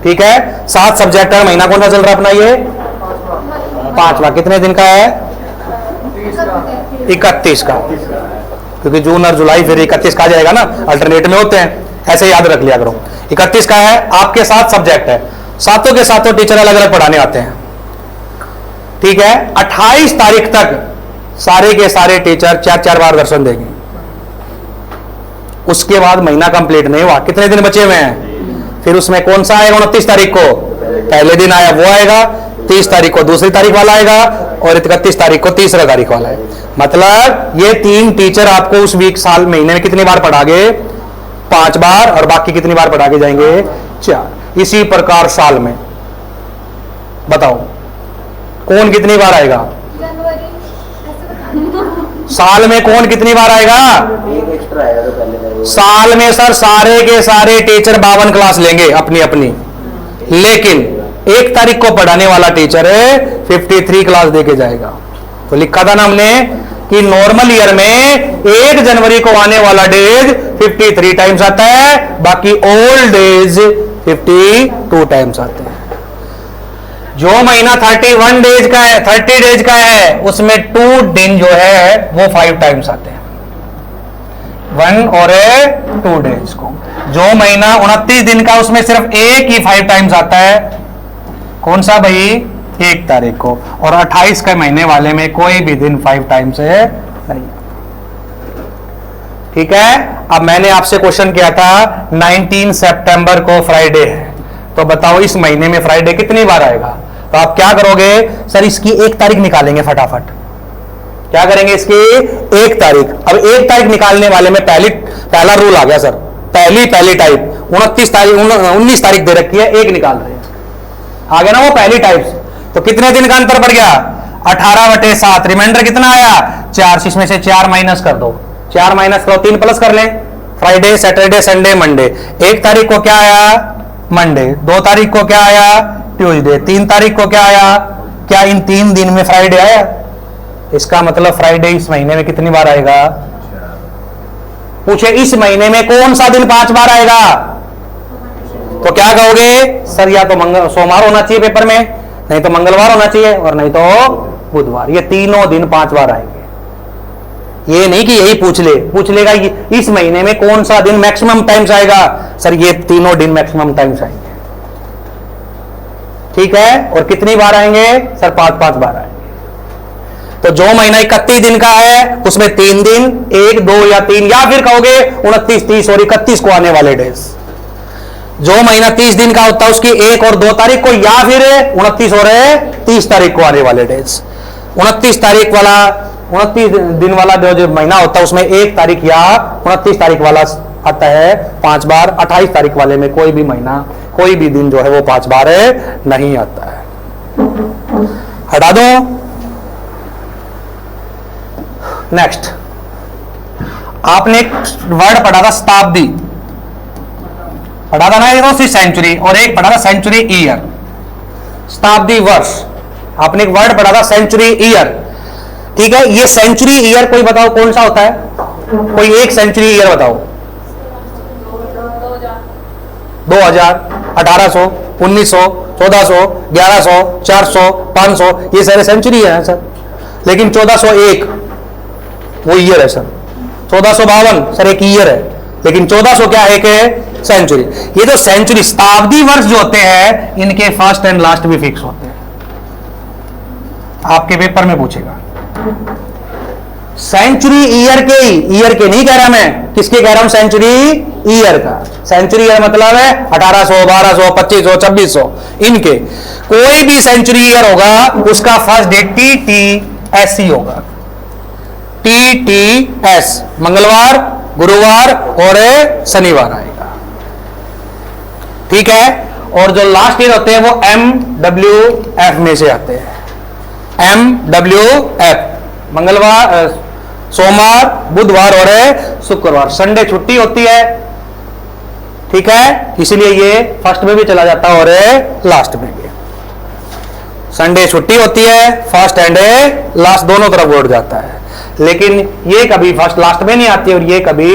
ठीक है, 7 सब्जेक्ट है, महीना कौन सा चल रहा अपना? ये 5वां। कितने दिन का है? 31 का, क्योंकि जून और जुलाई फिर 31 का आ जाएगा ना, अल्टरनेट में होते हैं, ऐसे याद रख लिया करो। 31 का है, आपके 7 सब्जेक्ट है, सातों के सातों टीचर अलग अलग पढ़ाने आते हैं, ठीक है। 28 तारीख तक सारे के सारे टीचर 4-4 बार दर्शन देंगे। उसके बाद महीना कंप्लीट नहीं हुआ, कितने दिन बचे हुए हैं? फिर उसमें कौन सा आएगा? 29 तारीख को पहले दिन आया वो आएगा, 30 तारीख को दूसरी तारीख वाला आएगा और 31 तारीख को तीसरा तारीख वाला है। मतलब ये 3 टीचर आपको उस वीक साल महीने में कितनी बार पढ़ागे? 5 बार, और बाकी कितनी बार पढ़ा के जाएंगे? 4। इसी प्रकार साल में बताओ कौन कितनी बार आएगा? जनवरी, साल में कौन कितनी बार आएगा? एक एक्स्ट्रा आएगा तो पहले का। साल में सर सारे के सारे टीचर 52 क्लास लेंगे अपनी अपनी, लेकिन 1 तारीख को पढ़ाने वाला टीचर 53 क्लास देके जाएगा। तो लिखा था ना हमने कि नॉर्मल ईयर में 1 जनवरी को आने वाला डेज 53 टाइम्स आता है, बाकी ऑल डेज 52 टाइम्स आते हैं। जो महीना 31 डेज का है, 30 डेज का है, उसमें 2 दिन जो है वो 5 टाइम्स आते हैं, 1 और 2 डेज को। जो महीना 29 दिन का, उसमें सिर्फ 1 ही 5 टाइम्स आता है। कौन सा भाई? 1 तारीख को, और 28 के महीने वाले में कोई भी दिन 5 टाइम से नहीं। ठीक है। अब मैंने आपसे क्वेश्चन किया था 19 सितंबर को फ्राइडे है, तो बताओ इस महीने में फ्राइडे कितनी बार आएगा। तो आप क्या करोगे सर, इसकी 1 तारीख निकालेंगे फटाफट। क्या करेंगे, इसकी 1 तारीख। अब 1 तारीख निकालने वाले में पहला रूल आ गया सर, पहली टाइप 19 तारीख दे रखी है, 1 निकाल रहे हैं, आ गया ना वो पहली टाइप। तो कितने दिन का अंतर पड़ गया, 18/7। रिमाइंडर कितना आया, 4। इसमें से 4 माइनस कर दो, 4 माइनस करो, 3 प्लस कर लें। Friday, Saturday, Sunday, Monday. 1 तारीख को क्या आया, मंडे। 2 तारीख को क्या आया, ट्यूसडे। 3 तारीख को क्या आया, क्या इन 3 दिन में फ्राइडे आया। इसका मतलब फ्राइडे इस महीने में कितनी बार आएगा, पूछे इस महीने में कौन सा दिन 5 बार आएगा। तो क्या कहोगे सर, या तो सोमवार होना चाहिए पेपर में, नहीं तो मंगलवार होना चाहिए, और नहीं तो बुधवार। ये तीनों दिन 5 बार आएंगे। ये नहीं कि यही पूछ लेगा इस महीने में कौन सा दिन मैक्सिमम टाइम्स आएगा, सर ये तीनों दिन मैक्सिमम टाइम्स आएंगे। ठीक है। और कितनी बार आएंगे सर, 5 बार आएंगे। तो जो महीना 31 दिन का है उसमें 3 दिन, 1, 2 या 3, या फिर कहोगे 29, 30 और 31 को आने वाले डेज। जो महीना 30 दिन का होता है उसकी 1 और 2 तारीख को, या फिर 29 और 30 तारीख को आने वाले डेज। 29 तारीख वाला, 29 दिन वाला जो महीना होता है उसमें 1 तारीख या 29 तारीख वाला आता है 5 बार। 28 तारीख वाले में कोई भी महीना, कोई भी दिन जो है वो 5 बार नहीं आता है। हटा दो। नेक्स्ट, आपने एक वर्ड पढ़ा था शताब्दी, पढ़ा था ना, एक सेंचुरी, और एक पढ़ा था सेंचुरी ईयर। शताब्दी वर्ष, आपने एक वर्ड पढ़ा था सेंचुरी ईयर। ठीक है। ये सेंचुरी ईयर कोई बताओ कौन सा होता है, कोई एक सेंचुरी ईयर बताओ। 2000, 1800, 1900, 1400, 1100, 400, 500, ये सारे सेंचुरी है सर। लेकिन 1401 वो ईयर है सर। 1452 सर एक ईयर है, लेकिन 1400 क्या है कि सेंचुरी। ये जो सेंचुरी शताब्दी वर्ष जो होते हैं इनके फर्स्ट एंड लास्ट भी फिक्स होते हैं, आपके पेपर में पूछेगा। सेंचुरी ईयर के नहीं कह रहा मैं, किसके कह रहा हूं, सेंचुरी ईयर का। सेंचुरी ईयर मतलब है 1800, 1200, 2500, 2600, इनके कोई भी सेंचुरी ईयर होगा उसका फर्स्ट डेट TTS होगा। TTS मंगलवार, गुरुवार और शनिवार आएगा। ठीक है। और जो लास्ट ईयर होते हैं वो MWF में से आते हैं। MWF मंगलवार, सोमवार, बुधवार और शुक्रवार। संडे छुट्टी होती है। ठीक है। इसलिए ये फर्स्ट में भी चला जाता है और लास्ट में भी। संडे छुट्टी होती है, फर्स्ट एंड लास्ट दोनों तरफ उड़ जाता है। लेकिन ये कभी फर्स्ट लास्ट में नहीं आती और ये कभी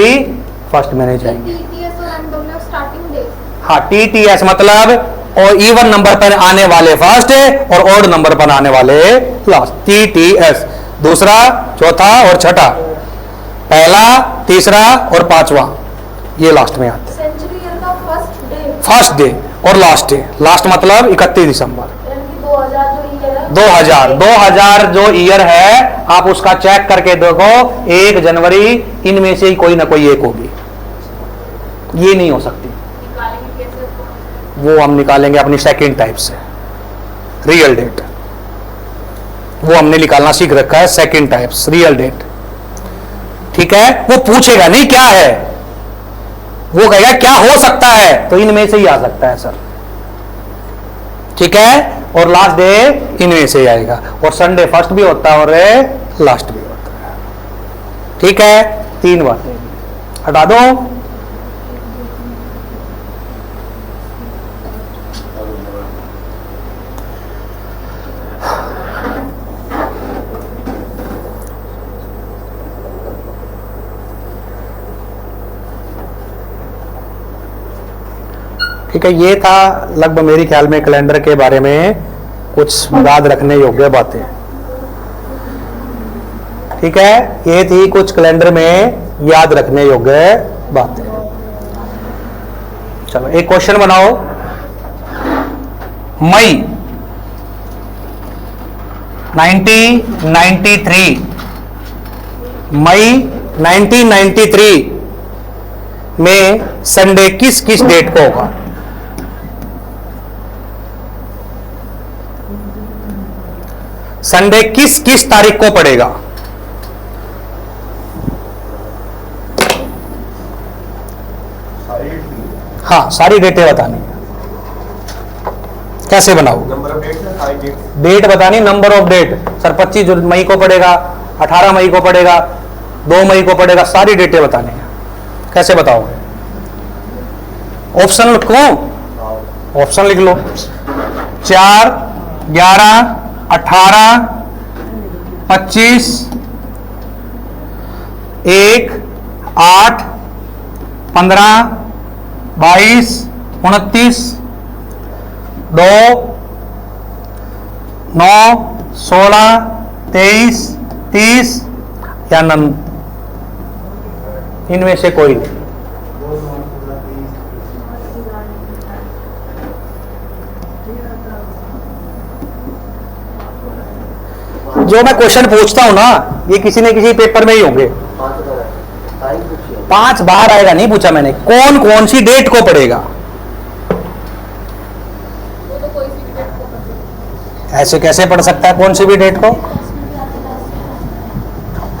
फर्स्ट में नहीं जाएंगे। TTS और MWF स्टार्टिंग डेट। हाँ, TTS मतलब और इवन नंबर पर आने वाले फर्स्ट और ऑड नंबर पर आने वाले लास्ट। TTS दूसरा, चौथा और छठा, पहला, तीसरा और पांचवा, ये लास्ट में आते हैं। सेंचुरी ईयर का फर्स्ट डे और लास्ट डे। लास्ट मतलब 31 दिसंबर। 2000 जो ईयर है आप उसका चेक करके देखो, 1 जनवरी इनमें से ही कोई ना कोई एक होगी, ये नहीं हो सकती। वो हम निकालेंगे अपनी सेकंड टाइप से, रियल डेट। वो हमने निकालना सीख रखा है, सेकंड टाइप्स रियल डेट। ठीक है। वो पूछेगा नहीं क्या है, वो कहेगा क्या हो सकता है, तो इनमें से ही आ सकता है सर। ठीक है। और लास्ट डे इनमें से ही आएगा। और संडे फर्स्ट भी होता है और लास्ट भी होता है। ठीक है। 3 बातें हटा दो। ठीक है। ये था लगभग मेरे ख्याल में कैलेंडर के बारे में कुछ याद रखने योग्य बातें। ठीक है। ये थी कुछ कैलेंडर में याद रखने योग्य बातें। चलो एक क्वेश्चन बनाओ। मई 1993 मई 1993 में संडे किस किस डेट को होगा? संडे किस किस तारीख को पड़ेगा? हाँ, सारी डेटें बतानी। कैसे बनाओ? नंबर ऑफ डेट सर, सारी डेट। डेट बतानी, नंबर ऑफ डेट। सर 25 मई को पड़ेगा, 18 मई को पड़ेगा, 2 मई को पड़ेगा, सारी डेटें बतानी है। कैसे बताओगे? ऑप्शन लिखो, ऑप्शन लिख लो। 4, 11, 18, 25, 1, 8, 15, 22, 29, 2, 9, 16, 23, 30 या इनमें से कोई नहीं। जो मैं क्वेश्चन पूछता हूं ना, ये किसी न किसी पेपर में ही होंगे। 5 बाहर आएगा नहीं पूछा मैंने। कौन कौन सी डेट को पड़ेगा? वो तो कोई सी भी डेट को कर सकते हैं। ऐसे कैसे पढ़ सकता है कौन सी भी डेट को?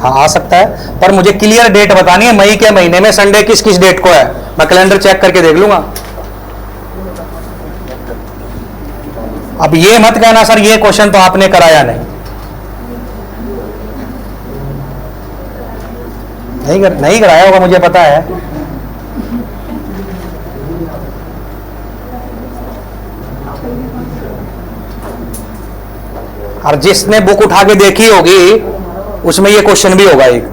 हाँ, आ सकता है, पर मुझे क्लियर डेट बतानी है। मई के महीने में संडे किस किस डेट को है? मैं कैलेंडर चेक करके देख लूंगा। अब ये मत कहना सर ये क्वेश्चन तो आपने कराया नहीं। नहीं कराया होगा, मुझे पता है। और जिसने बुक उठा के देखी होगी उसमें ये क्वेश्चन भी होगा। एक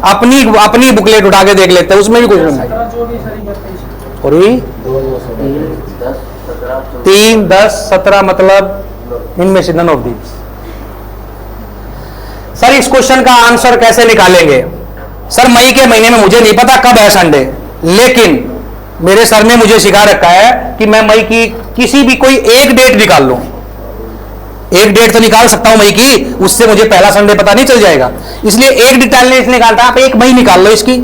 अपनी बुकलेट उठा के देख लेते हैं, उसमें भी क्वेश्चन है। और 3, 10, 17 मतलब इनमें से नन ऑफ दीज। सर इस क्वेश्चन का आंसर कैसे निकालेंगे? सर मई के महीने में मुझे नहीं पता कब है संडे, लेकिन मेरे सर ने मुझे सिखा रखा है कि मैं मई की किसी भी कोई एक डेट निकाल लूं। एक डेट तो निकाल सकता हूं मई की, उससे मुझे पहला संडे पता नहीं चल जाएगा। इसलिए एक डिटेल निकालता, आप 1 मई निकाल लो इसकी।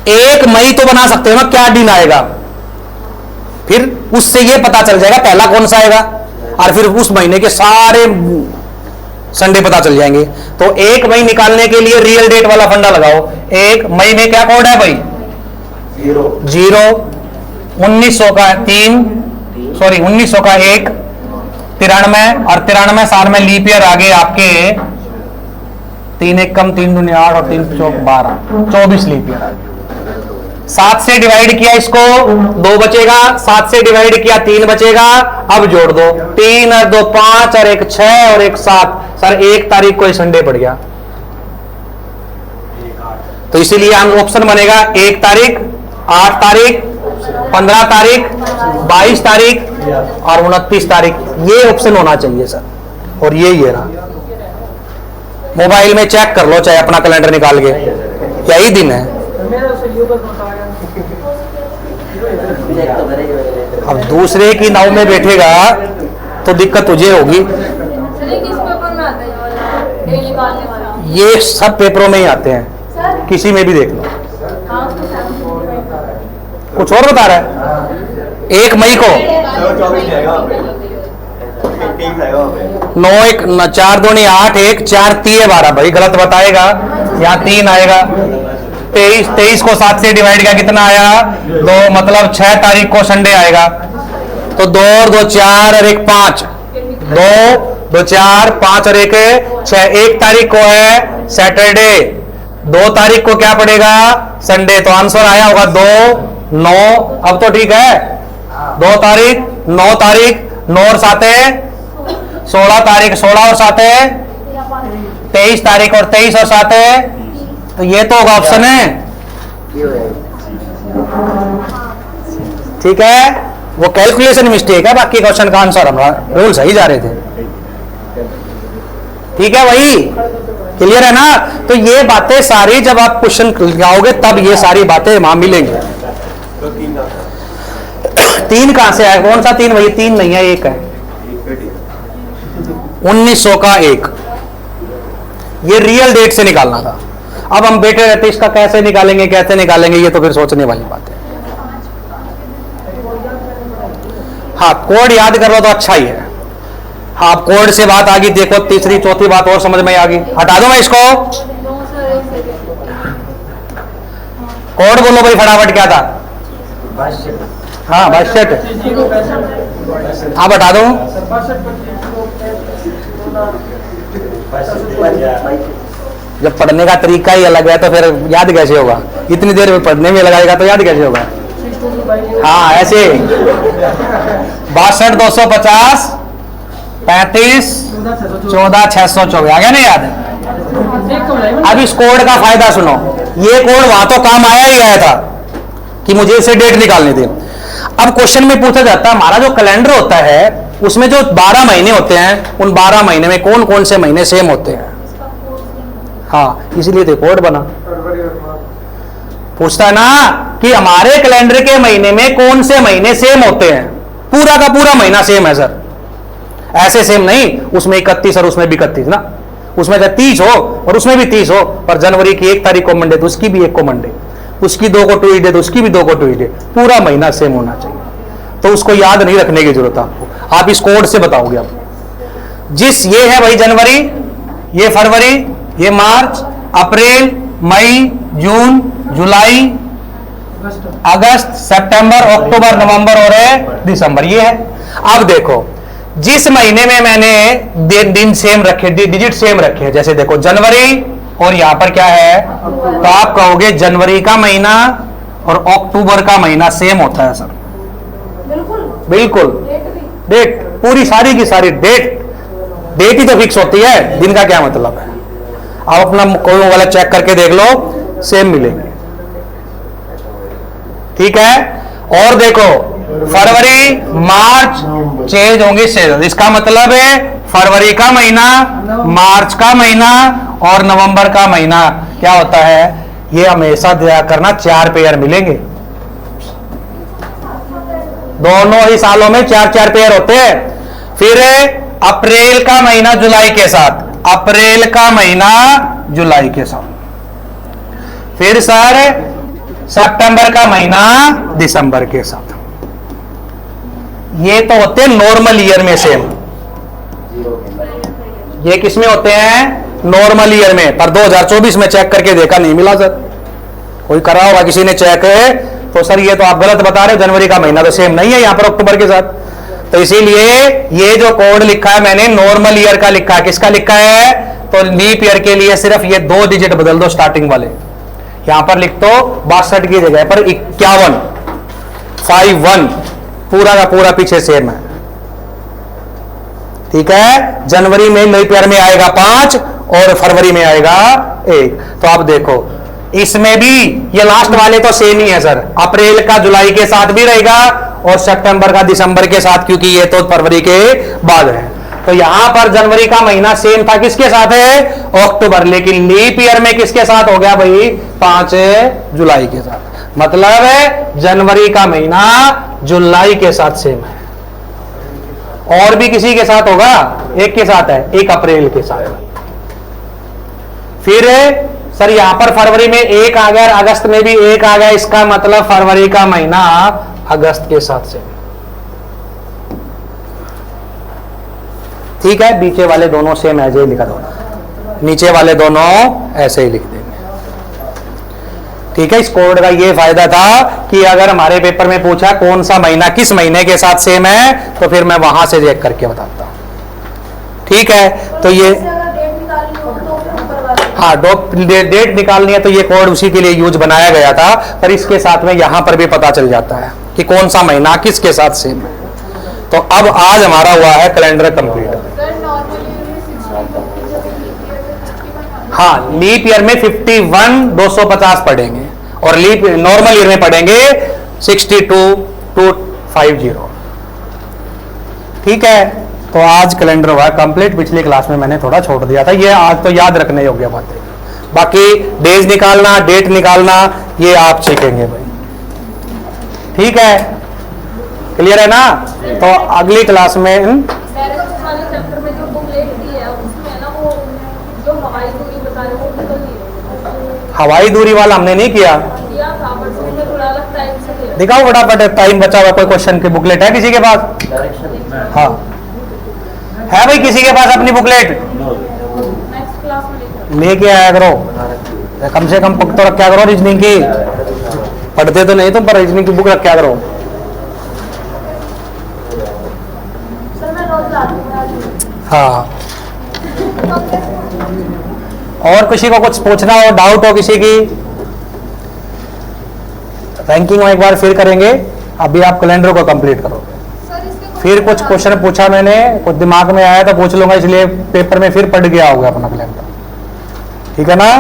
1 मई तो बना सकते हो ना, क्या दिन आएगा, फिर उससे ये पता चल जाएगा पहला कौन सा आएगा, और फिर उस महीने के सारे संडे पता चल जाएंगे। तो 1 मई निकालने के लिए रियल डेट वाला फंडा लगाओ। 1 मई में क्या कोड है भाई? 0। 1900 का 3, सॉरी 1900 का 1, 93, और 93 साल में लीप ईयर आ गए आपके 3 1 कम 3 दूनी 8 और 3 चौक 12, 24 लीप ईयर आ गए। 7 से डिवाइड किया इसको 2 बचेगा, 7 से डिवाइड किया 3 बचेगा। अब जोड़ दो, 3 और 2 5 और 1 6 और 1 7। सर 1 तारीख को संडे पड़ गया, तो इसीलिए हम ऑप्शन बनेगा 1 तारीख, 8 तारीख, 15 तारीख, 22 तारीख और 29 तारीख। ये ऑप्शन होना चाहिए सर, और ये रहा। मोबाइल में चेक कर लो, चाहे अपना कैलेंडर निकाल के, यही दिन है। अब दूसरे की नाव में बैठेगा तो दिक्कत तुझे होगी। सर ये किस पेपर में आता है ये वाला डेट निकालने वाला? ये सब पेपरों में ही आते हैं, सर किसी में भी देख लो। हाँ, उसको 7 कुछ और बता रहा है। 1 मई को 9 1 4 2 8 1 4 3 12, भाई गलत बताएगा, यहाँ 3 आएगा। 23 को 7 से डिवाइड किया कितना आया? 2, मतलब 6 तारीख को संडे आएगा। तो 2 और 2 4 और 1 5, 2 2 4 5 और 1 6। 1 तारीख को है सैटरडे, 2 तारीख को क्या पड़ेगा? संडे। तो आंसर आया होगा 2 9। अब तो ठीक है, 2 तारीख 9 तारीख 9 और 7 है 16 तारीख, 16 और 7 है 23 तारीख और 23 और 7 है। तो ये तो होगा ऑप्शन है, ठीक है। वो कैलकुलेशन मिस्टेक है, बाकी क्वेश्चन का आंसर हमारा रूल सही जा रहे थे। ठीक है भाई, क्लियर है ना? तो ये बातें सारी जब आप क्वेश्चन लगाओगे तब ये सारी बातें वहां मिलेंगी। 3 कहां से आया? कौन सा 3 भाई? 3 नहीं है, 1 है। 1900 का 1, ये रियल डेट से निकालना था। अब हम बैठे रहते इसका कैसे निकालेंगे ये तो फिर सोचने वाली बात है। हाँ, कोड याद कर लो तो अच्छा ही है। हाँ, कोड से बात आ गई, देखो तीसरी चौथी बात और समझ में आ गई। हटा दो मैं इसको, नो सर, एक सेकंड। कोड बोलो भाई फटाफट, क्या था? हाँ 62, आप हटा दो। जब पढ़ने का तरीका ही अलग है तो फिर याद कैसे होगा? इतनी देर में पढ़ने में लगाएगा तो याद कैसे होगा? हाँ ऐसे 62 250 35 14 624 आ गया ना याद? अब इस कोड का फायदा सुनो, ये कोड वहां तो काम आया ही आया था कि मुझे इसे डेट निकालनी थी। अब क्वेश्चन में पूछा जाता है हमारा जो कैलेंडर होता है उसमें जो 12 महीने होते हैं, उन 12 महीने में कौन कौन से महीने सेम होते हैं? हाँ, इसलिए तो कोड बना। पूछता है ना कि हमारे कैलेंडर के महीने में कौन से महीने सेम होते हैं। पूरा का पूरा महीना सेम है सर, ऐसे सेम नहीं, उसमें 31 और उसमें भी 31 ना, उसमें 30 हो और उसमें भी 30 हो, पर जनवरी की 1 तारीख को मंडे तो उसकी भी 1 को मंडे, उसकी 2 को ट्यूसडे तो उसकी भी 2 को ट्यूसडे, पूरा महीना सेम होना चाहिए। तो उसको याद नहीं रखने की जरूरत आपको, आप इस कोड से बताओगे। आप जिस ये है भाई जनवरी, ये फरवरी, ये मार्च, अप्रैल, मई, जून, जुलाई, अगस्त, सितंबर, अक्टूबर, नवंबर और दिसंबर, ये है। अब देखो जिस महीने में मैंने दिन सेम रखे, डिजिट सेम रखे, जैसे देखो जनवरी और यहां पर क्या है, तो आप कहोगे जनवरी का महीना और अक्टूबर का महीना सेम होता है सर। बिल्कुल डेट, पूरी सारी की सारी डेट ही तो फिक्स होती है, दिन का क्या मतलब है। आप अपना कोई वाला चेक करके देख लो, सेम मिलेंगे, ठीक है। और देखो फरवरी मार्च चेंज होंगे सेजन, इसका मतलब है फरवरी का महीना, मार्च का महीना और नवंबर का महीना क्या होता है, ये हमेशा दिया करना 4 पेयर मिलेंगे। दोनों ही सालों में 4-4 पेयर होते हैं। फिर अप्रैल का महीना जुलाई के साथ, अप्रैल का महीना जुलाई के साथ, फिर सर सितंबर का महीना दिसंबर के साथ। ये तो होते हैं नॉर्मल ईयर में सेम, ये किस में होते हैं? नॉर्मल ईयर में। पर 2024 में चेक करके देखा, नहीं मिला सर। कोई करा होगा किसी ने चेक है तो सर ये तो आप गलत बता रहे हो, जनवरी का महीना तो सेम नहीं है यहां पर अक्टूबर के साथ। तो इसीलिए ये जो कोड लिखा है मैंने नॉर्मल ईयर का लिखा है। किसका लिखा है? तो लीप ईयर के लिए सिर्फ ये 2 डिजिट बदल दो स्टार्टिंग वाले, यहां पर लिख दो 62 की जगह पर 51, 51, पूरा का पूरा पीछे सेम है, ठीक है। जनवरी में लीप ईयर में आएगा 5 और फरवरी में आएगा 1। तो आप देखो इसमें भी ये लास्ट वाले तो सेम ही है सर, अप्रैल का जुलाई के साथ भी रहेगा और सितंबर का दिसंबर के साथ, क्योंकि ये तो फरवरी के बाद है। तो यहां पर जनवरी का महीना सेम था, किसके साथ है? अक्टूबर। लेकिन लीप ईयर में किसके साथ हो गया भाई? 5 जुलाई के साथ। मतलब है जनवरी का महीना जुलाई के साथ सेम है। और भी किसी के साथ होगा? एक के साथ है, 1 अप्रैल के साथ। फिर सर यहां पर फरवरी में 1 आ गया, अगस्त में भी 1 आ गया, इसका मतलब फरवरी का महीना अगस्त के साथ सेम, ठीक है। नीचे वाले दोनों सेम ऐसे ही लिखा दो, नीचे वाले दोनों ऐसे ही लिख देंगे, ठीक है। इस कोड का ये फायदा था कि अगर हमारे पेपर में पूछा कौन सा महीना किस महीने के साथ सेम है तो फिर मैं वहां से चेक करके बताता हूं, ठीक है। तो ये हाँ डेट निकालनी है तो ये कोड उसी के लिए यूज बनाया गया था, पर इसके साथ में यहां पर भी पता चल जाता है कि कौन सा महीना किसके साथ सेम है। तो अब आज हमारा हुआ है कैलेंडर कंप्लीट। हाँ, लीप ईयर में 51 250 पढ़ेंगे और लीप नॉर्मल ईयर में पढ़ेंगे 62 250, ठीक है। तो आज कैलेंडर हुआ कंप्लीट। पिछली क्लास में मैंने थोड़ा छोड़ दिया था, ये आज तो याद रखने योग्य बात है। बाकी डेज निकालना, डेट निकालना ये आप सीखेंगे भाई, ठीक है। क्लियर है ना? तो अगली क्लास में चैप्टर में जो बुक ले हवाई दूरी वाला हमने नहीं किया। दिया था बट उसमें थोड़ा अलग टाइम से दिया। दिखाओ फटाफट, टाइम बचा हुआ कोई क्वेश्चन की बुकलेट है किसी के पास? डायरेक्शन हाँ है भाई किसी के पास अपनी बुकलेट? नेक्स्ट क्लास में लेकर लेके आया करो, कम से कम बुक तो रखा करो रीजनिंग की। पढ़ते तो नहीं तुम, पर रीजनिंग की बुक रखा करो। सर मैं रोज लाती हूँ। हाँ और किसी को कुछ पूछना हो, डाउट हो किसी की? रैंकिंग एक बार फिर करेंगे, अभी आप कैलेंडर को कंप्लीट करो। सर इसके फिर कुछ क्वेश्चन पूछा मैंने, कुछ दिमाग में आया तो पूछ लूंगा, इसलिए पेपर में फिर पढ़ गया होगा अपना कैलेंडर। ठीक है ना?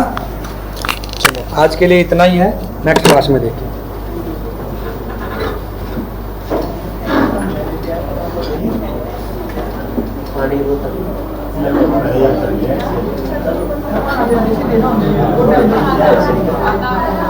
चलो आज के लिए इतना ही है, नेक्स्ट क्लास में देखिए। पानी बोतल आता है।